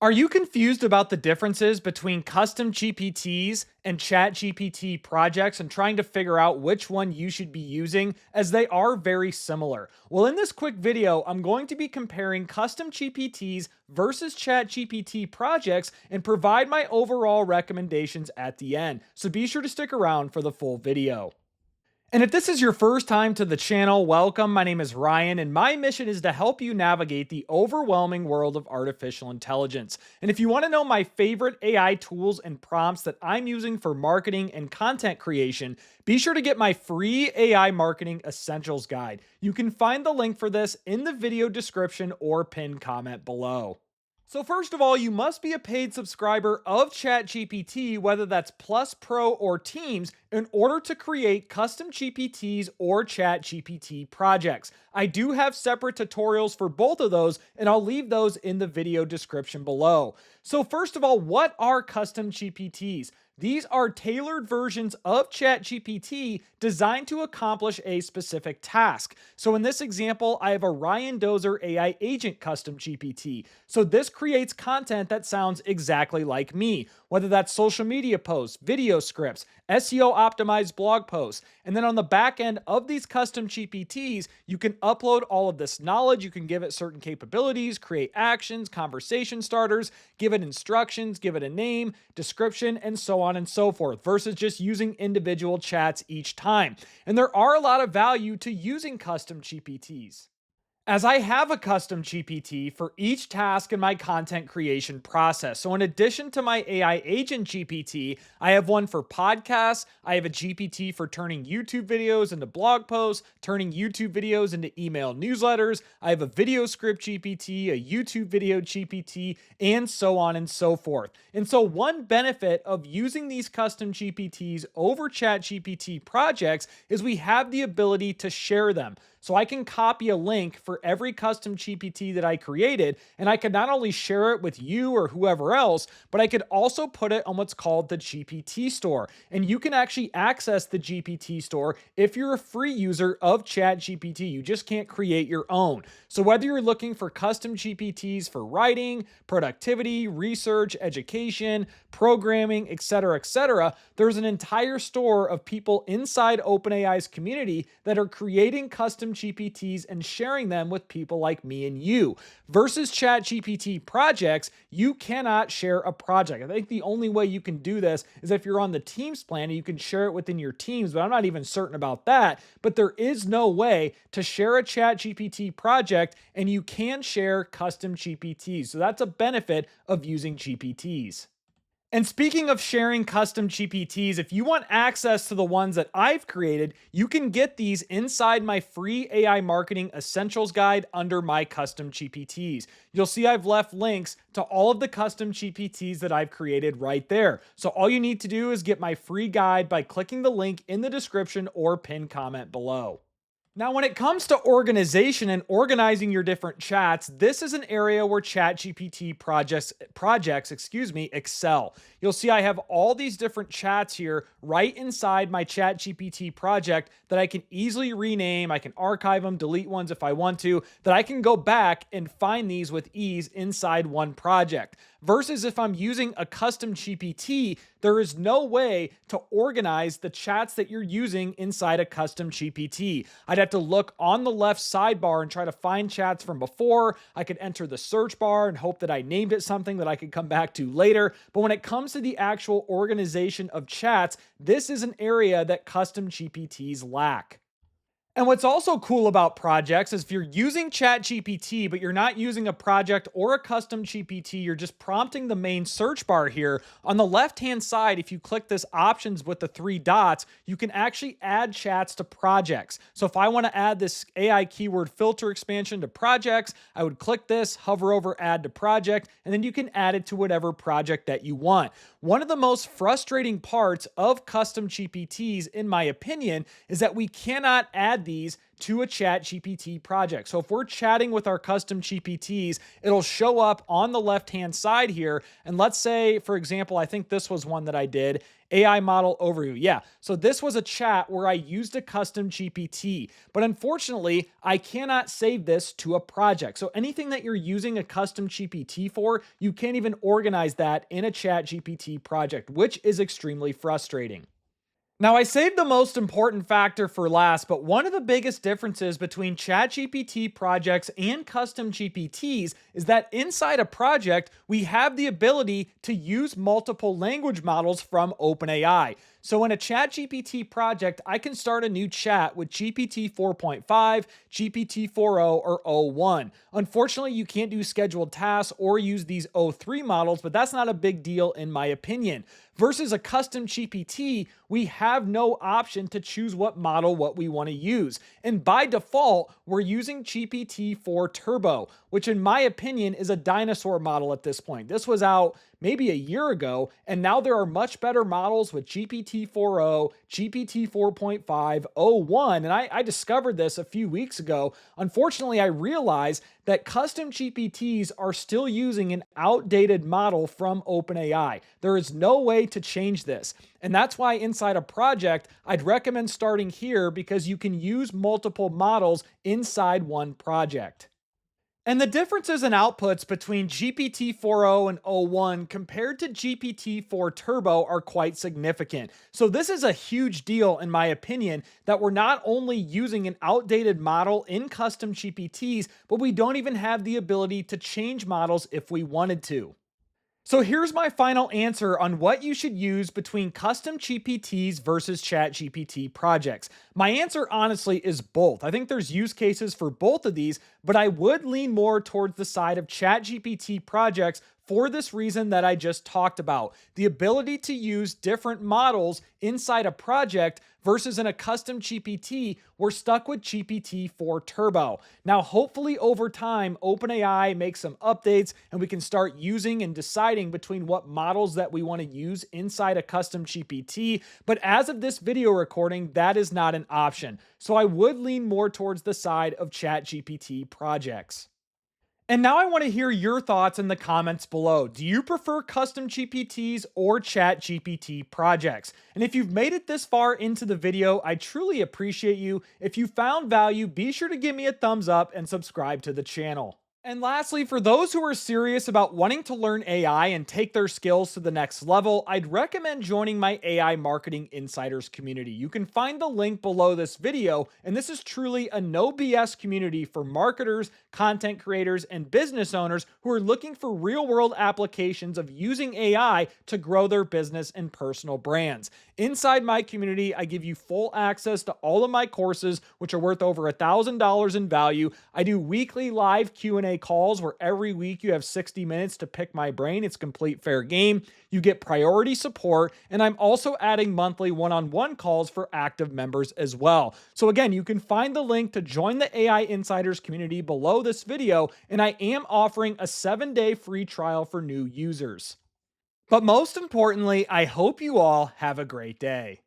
Are you confused about the differences between custom GPTs and ChatGPT projects and trying to figure out which one you should be using, as they are very similar? Well, in this quick video, I'm going to be comparing custom GPTs versus ChatGPT projects and provide my overall recommendations at the end. So be sure to stick around for the full video. And if this is your first time to the channel, welcome. My name is Ryan, and my mission is to help you navigate the overwhelming world of artificial intelligence. And if you want to know my favorite AI tools and prompts that I'm using for marketing and content creation, be sure to get my free AI Marketing Essentials Guide. You can find the link for this in the video description or pinned comment below. So first of all, you must be a paid subscriber of ChatGPT, whether that's Plus, Pro, or Teams, in order to create custom GPTs or ChatGPT projects. I do have separate tutorials for both of those, and I'll leave those in the video description below. So first of all, what are custom GPTs? These are tailored versions of ChatGPT designed to accomplish a specific task. So in this example, I have a Ryan Dozer AI agent custom GPT. So this creates content that sounds exactly like me, whether that's social media posts, video scripts, SEO optimized blog posts. And then on the back end of these custom GPTs, you can upload all of this knowledge. You can give it certain capabilities, create actions, conversation starters, give it instructions, give it a name, description, and so on and so forth, versus just using individual chats each time. And there are a lot of value to using custom GPTs, as I have a custom GPT for each task in my content creation process. So in addition to my AI agent GPT, I have one for podcasts. I have a GPT for turning YouTube videos into blog posts, turning YouTube videos into email newsletters. I have a video script GPT, a YouTube video GPT, and so on and so forth. And so one benefit of using these custom GPTs over ChatGPT projects is we have the ability to share them. So I can copy a link for every custom GPT that I created, and I can not only share it with you or whoever else, but I could also put it on what's called the GPT store. And you can actually access the GPT store if you're a free user of ChatGPT. You just can't create your own. So whether you're looking for custom GPTs for writing, productivity, research, education, programming, etc., there's an entire store of people inside OpenAI's community that are creating custom GPTs and sharing them with people like me and you. Versus ChatGPT projects, you cannot share a project. I think the only way you can do this is if you're on the Teams plan and you can share it within your teams, but I'm not even certain about that. But there is no way to share a ChatGPT project, and you can share custom GPTs. So that's a benefit of using GPTs. And speaking of sharing custom GPTs, if you want access to the ones that I've created, you can get these inside my free AI Marketing Essentials Guide under my custom GPTs. You'll see I've left links to all of the custom GPTs that I've created right there. So all you need to do is get my free guide by clicking the link in the description or pinned comment below. Now, when it comes to organization and organizing your different chats, this is an area where ChatGPT projects excel. You'll see I have all these different chats here right inside my ChatGPT project that I can easily rename. I can archive them, delete ones if I want to, that I can go back and find these with ease inside one project. Versus if I'm using a custom GPT, there is no way to organize the chats that you're using inside a custom GPT. I'd have to look on the left sidebar and try to find chats from before. I could enter the search bar and hope that I named it something that I could come back to later. But when it comes to the actual organization of chats, this is an area that custom GPTs lack. And what's also cool about projects is if you're using ChatGPT, but you're not using a project or a custom GPT, you're just prompting the main search bar here. On the left-hand side, if you click this options with the three dots, you can actually add chats to projects. So if I want to add this AI keyword filter expansion to projects, I would click this, hover over add to project, and then you can add it to whatever project that you want. One of the most frustrating parts of custom GPTs, in my opinion, is that we cannot add add these to a ChatGPT project. So if we're chatting with our custom GPTs, it'll show up on the left-hand side here. And let's say, for example, I think this was one that I did, AI model overview. Yeah, so this was a chat where I used a custom GPT, but unfortunately, I cannot save this to a project. So anything that you're using a custom GPT for, you can't even organize that in a ChatGPT project, which is extremely frustrating. Now, I saved the most important factor for last, but one of the biggest differences between ChatGPT projects and custom GPTs is that inside a project, we have the ability to use multiple language models from OpenAI. So in a ChatGPT project, I can start a new chat with GPT 4.5, GPT 4.0, or o1. Unfortunately, you can't do scheduled tasks or use these o3 models, but that's not a big deal in my opinion. Versus a custom GPT, we have no option to choose what model what we want to use. And by default, we're using GPT-4 Turbo, which in my opinion is a dinosaur model at this point. This was out maybe a year ago, and now there are much better models with GPT 4.0, GPT 4.5, o1, and I discovered this a few weeks ago. Unfortunately, I realized that custom GPTs are still using an outdated model from OpenAI. There is no way to change this. And that's why inside a project, I'd recommend starting here because you can use multiple models inside one project. And the differences in outputs between GPT 4.0 and o1 compared to GPT 4 Turbo are quite significant. So, this is a huge deal, in my opinion, that we're not only using an outdated model in custom GPTs, but we don't even have the ability to change models if we wanted to. So here's my final answer on what you should use between custom GPTs versus ChatGPT projects. My answer honestly is both. I think there's use cases for both of these, but I would lean more towards the side of ChatGPT projects for this reason that I just talked about. The ability to use different models inside a project versus in a custom GPT, we're stuck with GPT-4 Turbo. Now, hopefully over time, OpenAI makes some updates and we can start using and deciding between what models that we want to use inside a custom GPT. But as of this video recording, that is not an option. So I would lean more towards the side of ChatGPT projects. And now I want to hear your thoughts in the comments below. Do you prefer custom GPTs or chat GPT projects? And if you've made it this far into the video, I truly appreciate you. If you found value, be sure to give me a thumbs up and subscribe to the channel. And lastly, for those who are serious about wanting to learn AI and take their skills to the next level, I'd recommend joining my AI Marketing Insiders community. You can find the link below this video, and this is truly a no BS community for marketers, content creators, and business owners who are looking for real-world applications of using AI to grow their business and personal brands. Inside my community, I give you full access to all of my courses, which are worth over $1,000 in value. I do weekly live Q&A calls where every week you have 60 minutes to pick my brain. It's complete fair game. You get priority support, and I'm also adding monthly one-on-one calls for active members as well. So again, you can find the link to join the AI Insiders community below this video, and I am offering a 7-day free trial for new users. But most importantly, I hope you all have a great day.